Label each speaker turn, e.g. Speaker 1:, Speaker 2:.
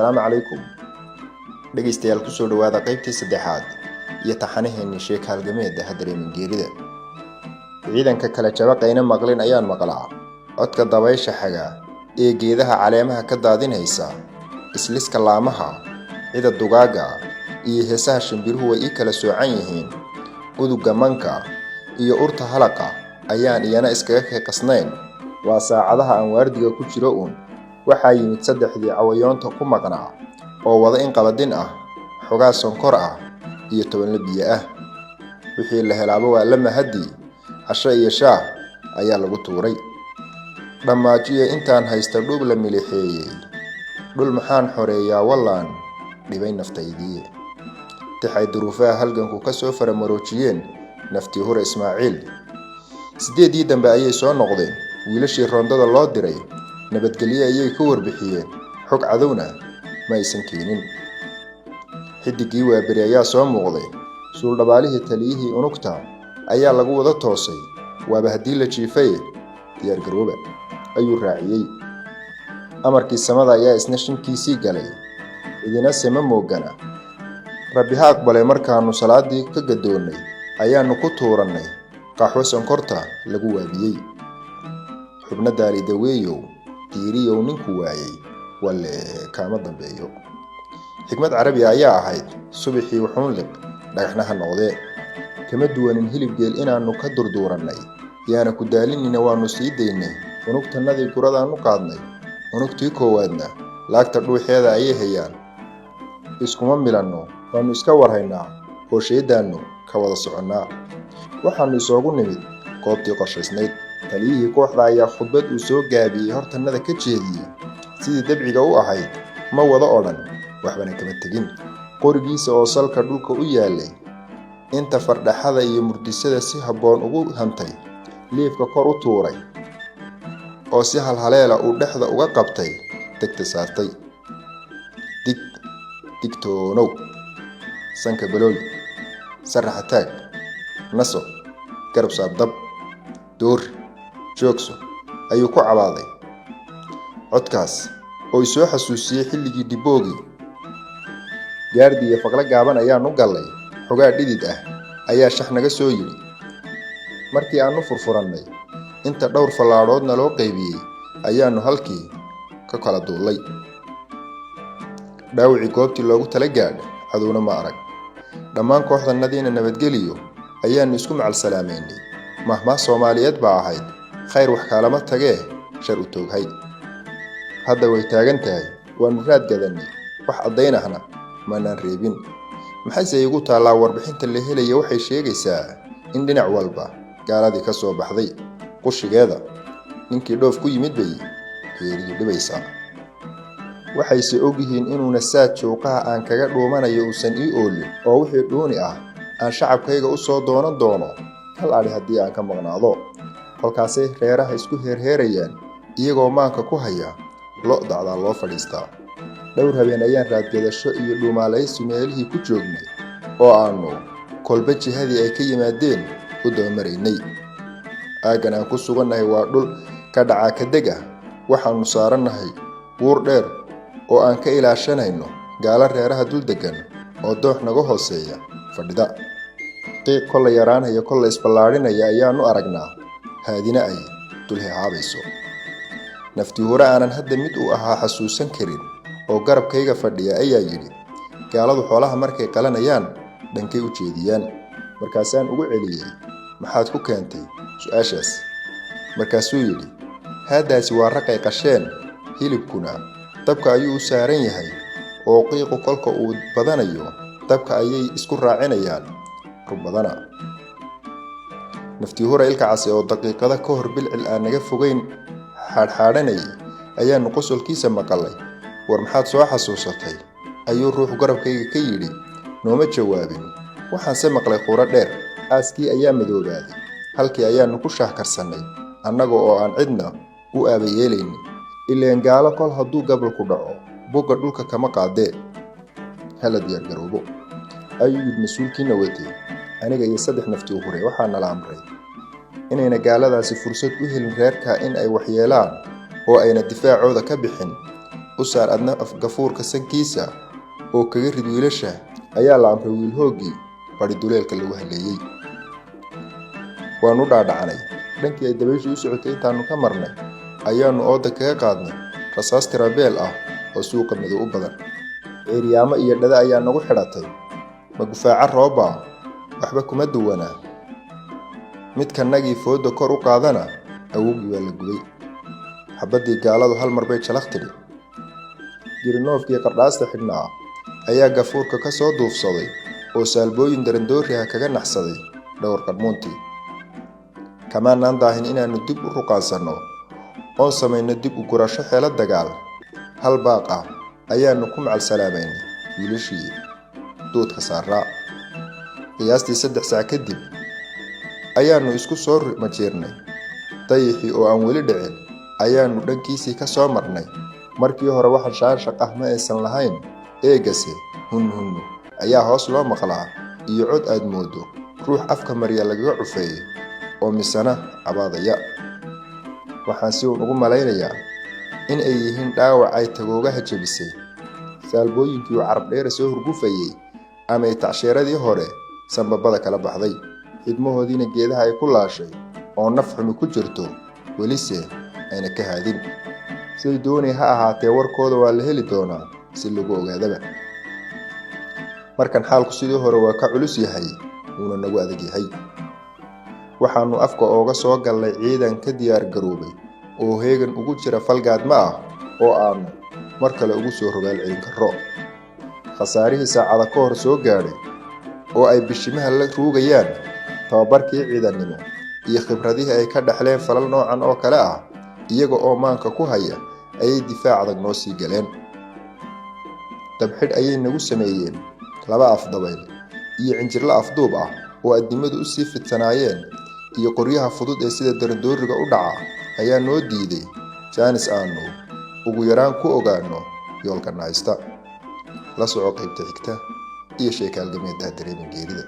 Speaker 1: Assalaamu calaykum. Dhegeystayaal ku soo dhawaada qaybtii saddexaad iyo taxanaheennii sheeko halgameeda Dareemin Geerida. Ciidanka kala jabaqayna maqlin ayaan maqlaa codka dabaysha xaga ee geedaha caleemaha ka daadinaysa, isliska laamaha, cida dugaaga iyo heesaha shimbiruhu way kala soocan yihiin. Udugga manka iyo urta halaqa ayaan iyana iskaga qasnayn. Waa saacadaha aan waardiga ku jiro waxaa yimid saddexdii cawayoonta ku maqnaa oo wada in qabadin ah, xogaa sonkor ah iyo 10 biyo ah. Wixii la helaaba waa la mahadi, casho iyo shaah ayaa lagu tuuray. Dhamaajiye intaan haysta dhub la milixeeyay, dhul maxaan xoreeyaa wallaan dhibay naftaydii. Taxay duruufaha halganku ka soo faramaroojiyeen naftii hore Ismaaciil. 8 dambe ayay soo noqdeen, wiilashii roondada loo diray nabadgelyo ayay ku warbixiyeen, xog cadowna ma aysan keenin. Xidigii waa bari ayaa soo muuqday, suul dhabaalihii taliyihii unugta ayaa lagu wada toosay. Waaba haddii la jiifay diyaar garooba ayuu raaciyay. Amarkii samada ayaa isna shinkiisii galay, idina sema moogana. Rabbi ha aqbalay markaanu salaadii ka gadoonnay ayaanu ku tuurannay qaxwo sonkorta lagu waabiyay. Xubna daarida weeyow diiriyow ninku waayay wale kaama dambeeyo. Xikmad carabi ayaa ahayd subaxii wuxuun liq dhagaxnaha noqdee. Kama duwanin hilib geel inaanu ka durduurannay, yaana ku daalinina waanu sii daynay. Unugtanadii guradaanu qaadnay, unugtii koowaadna laagta dhuuxeeda ayay hayaan. Iskuma milanno, waanu iska warhaynaa oo sheedaannu ka wada soconnaa. Waxaanu isoogu nimid goobtii qorshaysnayd. Taliyihii kooxda ayaa khudbad uu soo gaabiyey hortanada ka jeediyey. Sidii dabciga u ahayd ma wada odhan, waxbana kama tegin. Qorigiisa oo salka dhulka u yaalay, inta fardhaxada iyo murdisada si habboon ugu hantay, liifka kor u tuuray oo si halhaleela uu dhexda uga qabtay, degta saartay. Digtoonow, sanka balooli, sarraxa taag, naso, garab saabdab, door, joogso ayuu ku cabaaday. Codkaas oo soo xasuusiyay xilligii diboogi. Gaardi iyo faqla gaaban ayaan u galay, xogaa dhidid ah ayaa shax naga soo yiri. Markii aanu furfurannay, inta dhowr fallaadoodna loo qaybiyay ayaanu halkii ka kala duulay. Dhaawicii goobtii loogu tala gaadhay cadowna ma arag. Dhammaan kooxdanadiina nabadgeliyo ayaanu isku macal salaameynay. Mahmaa Soomaaliyeed baa ahayd, khayr wax kaalama tagee shar u tooghay. Hadda way taagan tahay, waanu raad gadanay, wax caddaynahna maanaan reebin. Maxayse igu taallaa warbixinta la helaya waxay sheegaysaa in dhinac walba gaaladii ka soo baxday. Qushigeeda ninkii dhoof ku yimid bay geeridu dhibaysaa. Waxayse ogyihiin inuuna saad jooqaha aan kaga dhuumanayo uusan ii oolin, oo wixii dhuuni ah aan shacabkayga u soo doono hal ari haddii aan ka maqnaado. Kolkaasay reeraha isku heerheerayaan iyagoo maanka ku haya lo dacdaa loo fadhiistaa. Dhowr habeen ayaan raadgadasho iyo dhuumaalaysi meelihii ku joognay oo aanu kolba jihadii ay ka yimaadeen u dabamaraynay. Aagan aan ku sugannahay waa dhul ka dhaca ka deg ah. Waxaanu saarannahay buur dheer oo aan ka ilaashanayno gaala reeraha dul degan oo doox naga hooseeya fadhida. Qiiq kolla yaraanaya kolla isballaarinaya ayaanu aragnaa, haadina ay dul hehaabayso. Naftii hore aanan hadda mid u ahaa xasuusan karin oo garabkayga fadhiya ayaa yidhi, gaaladu xoolaha markay qalanayaan dhankay u jeediyaan. Markaasaan ugu celiyey, maxaad ku keentay su'aashaas? Markaasuu yidhi, haadaasi waa raqay qasheen, hilibkuna dabka ayuu u saaran yahay oo qiiqu kolka uu badanayo dabka ayay isku raacinayaan badana. Naftii hore ilka case oo daqiiqada ka hor bilcil aan naga fogeyn xaadxaadhanayay ayaanu qosolkiisa maqalay. War maxaad soo xasuusatay? Ayuu ruux garabkayga ka yidhi. Nooma jawaabin. Waxaanse maqlay qura dheer. Aaskii ayaa madoobaaday. Halkii ayaanu ku shaahkarsannay, annaga oo aan cidna u aabayeelaynin. Ileen gaalo kol hadduu gabalku dhaco, bogga dhulka kama qaadee. Hala diyaar garoobo ayuu yidhi mas-uulkiina watay. Aniga iyo 3 naftii hore waxaana la amray inayna gaaladaasi fursad u helin reerka in ay waxyeelaan oo ayna difaacooda ka bixin. u saar adna gafuurka sankiisa oo kaga rid wiilasha ayaa la amray wiil hoogii bari duleelka lagu haleeyay. waanu dhaadhacanay dhankii ay dabayshu u socotay intaanu ka marnay ayaanu ooda kaga qaadnay rasaas tirabeel ah oo suuqa madow u badan. ceeriyaamo iyo dhada ayaa nagu xidhatay magufaaca rooba waxba kuma duwanaa. midkanagii fooda kor u qaadana awowgii waa la gubay. xabadii gaaladu hal mar bay jalaq tidhi. girinoofkii qardhaasta xidhnaa ayaa gafuurka ka soo duufsaday oo saalbooyin darandooriha kaga naxsaday dhowr qarmuuntii. kamaanaan daahin inaannu dib u ruqaansanno oon samayno dib u gurasho xeelo dagaal. hal baaq ah ayaannu ku macalsalaamaynay wiilashii duudka saaraa. qiyaastii 3 saac kadib ayaannu isku soo majeernay. dayixii oo aan weli dhicin ayaannu dhankiisii ka soo marnay. markii hore waxaan shaanshaq ah ma aysan lahayn, eegase hunhunnu ayaa hoos loo maqlaa iyo cod aad moodo ruux afka marya lagaga cufeeyey oo misana cabaadaya. waxaan si ugu malaynayaa in ay yihiin dhaawac ay tagoogaha jabisay, saalbooyinkii oo carab dheer soo hurgufayay ama ay tacsheeradii hore sanbabada kala baxday. xidmahoodiina geedaha ay ku laashay oo naf xumi ku jirto welise ayna ka haadin. siday doonay ha ahaatee warkooda waa la heli doonaa si lagu ogaadaba. markan xaalku sidii hore waa ka culus yahay wuuna nagu adag yahay. waxaanu afka ooga soo galnay ciidan ka diyaar garoobay oo heegan ugu jira falgaadma ah oo aanu mar kale ugu soo rogaal celin karro. khasaarihii saacada ka hor soo gaadhay oo ay bishimaha la ruugayaan tababarkii ciidannimo iyo khibradihii ay ka dhaxleen falal noocan oo kale ah iyaga oo maanka ku haya ayay difaac adag noo sii galeen. dabxidh ayay nagu sameeyeen 2 afdabayl iyo cinjirla afduub ah oo addimadu u sii fidsanaayeen iyo qoryaha fudud ee sida darandooriga u dhaca ayaa noo diiday jaanis aanu ugu yaraan ku ogaano yoolka haysta. la soco qaybta xigta iyo sheekaalgameedda dareemin geerida.